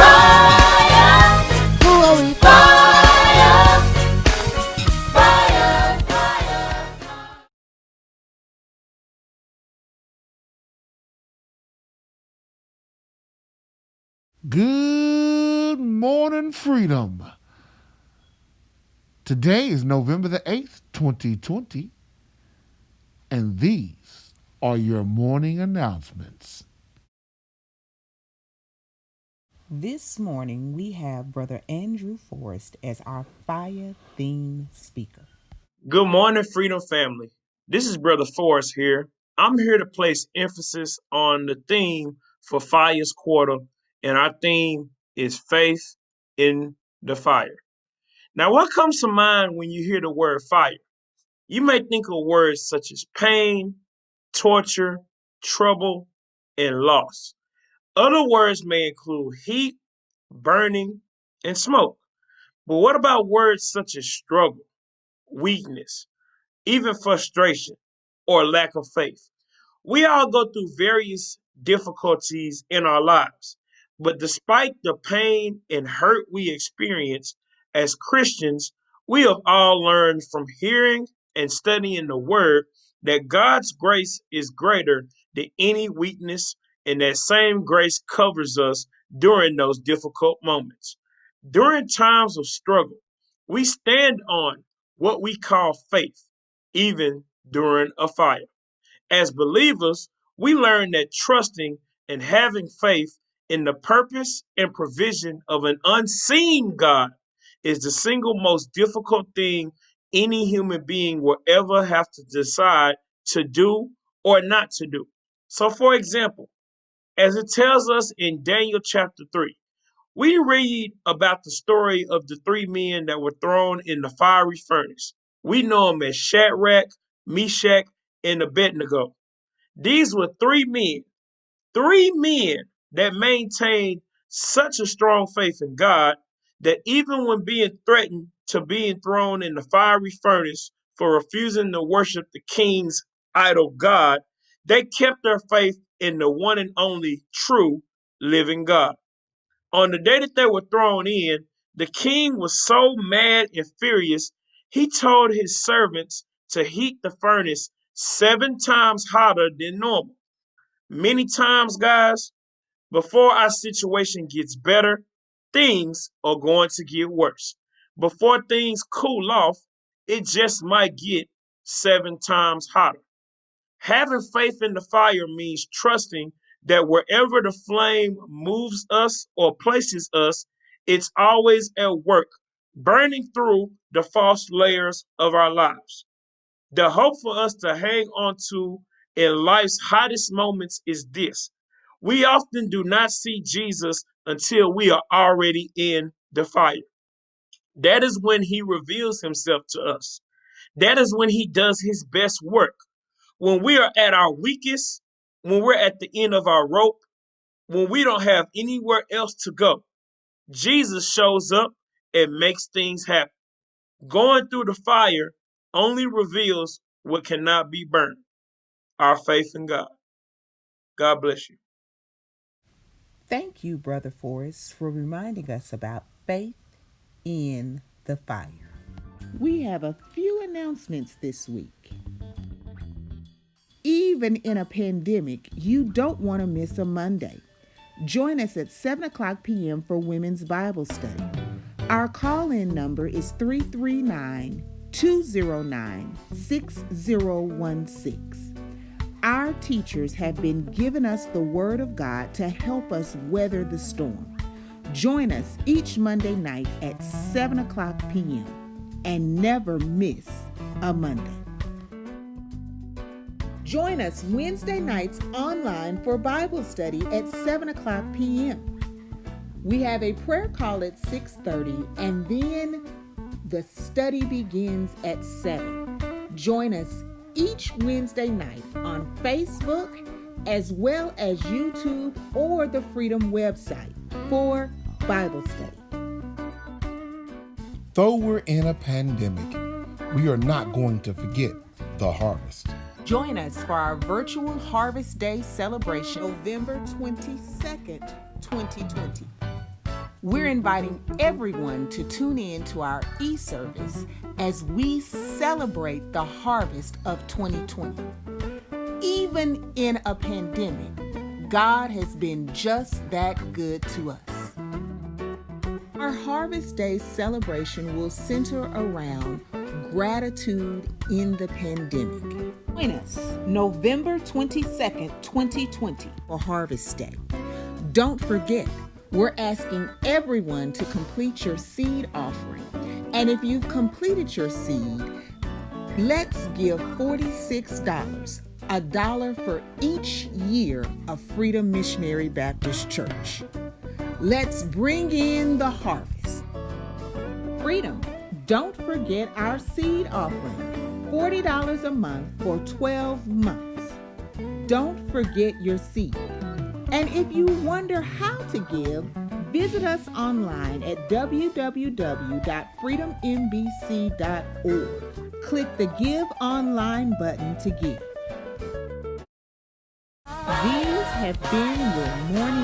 Fire. Who are we? Fire. Fire. Fire. Good morning, Freedom. Today is November the 8th, 2020, and these are your morning announcements. This morning, we have Brother Andrew Forrest as our fire theme speaker. Good morning, Freedom Family. This is Brother Forrest here. I'm here to place emphasis on the theme for Fire's Quarter, and our theme is faith in the fire. Now, what comes to mind when you hear the word fire? You may think of words such as pain, torture, trouble, and loss. Other words may include heat, burning, and smoke. But what about words such as struggle, weakness, even frustration or lack of faith? We all go through various difficulties in our lives, but despite the pain and hurt we experience as Christians, we have all learned from hearing and studying the Word that God's grace is greater than any weakness, and that same grace covers us during those difficult moments. During times of struggle, we stand on what we call faith, even during a fire. As believers, we learn that trusting and having faith in the purpose and provision of an unseen God is the single most difficult thing any human being will ever have to decide to do or not to do. So, for example, as it tells us in Daniel chapter 3, we read about the story of the three men that were thrown in the fiery furnace. We know them as Shadrach, Meshach, and Abednego. These were three men that maintained such a strong faith in God that even when being threatened to being thrown in the fiery furnace for refusing to worship the king's idol God, they kept their faith in the one and only true living God. On the day that they were thrown in, the king was so mad and furious, he told his servants to heat the furnace 7 times hotter than normal. Many times, guys, before our situation gets better, things are going to get worse. Before things cool off, it just might get 7 times hotter. Having faith in the fire means trusting that wherever the flame moves us or places us, it's always at work, burning through the false layers of our lives. The hope for us to hang on to in life's hottest moments is this: we often do not see Jesus until we are already in the fire. That is when he reveals himself to us. That is when he does his best work. When we are at our weakest, when we're at the end of our rope, when we don't have anywhere else to go, Jesus shows up and makes things happen. Going through the fire only reveals what cannot be burned: our faith in God. God bless you. Thank you, Brother Forrest, for reminding us about faith in the fire. We have a few announcements this week. Even in a pandemic, you don't want to miss a Monday. Join us at 7 o'clock p.m. for Women's Bible Study. Our call-in number is 339-209-6016. Our teachers have been giving us the Word of God to help us weather the storm. Join us each Monday night at 7 o'clock p.m. and never miss a Monday. Join us Wednesday nights online for Bible study at 7 o'clock p.m. We have a prayer call at 6:30 and then the study begins at 7. Join us each Wednesday night on Facebook as well as YouTube or the Freedom website for Bible study. Though we're in a pandemic, we are not going to forget the harvest. Join us for our virtual Harvest Day celebration November 22nd, 2020. We're inviting everyone to tune in to our e-service as we celebrate the harvest of 2020. Even in a pandemic, God has been just that good to us. Our Harvest Day celebration will center around gratitude in the pandemic. Join us November 22nd, 2020 for Harvest Day. Don't forget, we're asking everyone to complete your seed offering. And if you've completed your seed, let's give $46, $1 for each year of Freedom Missionary Baptist Church. Let's bring in the harvest. Freedom, don't forget our seed offering, $40 a month for 12 months. Don't forget your seed. And if you wonder how to give, visit us online at www.freedommbc.org. Click the Give Online button to give. These have been your morning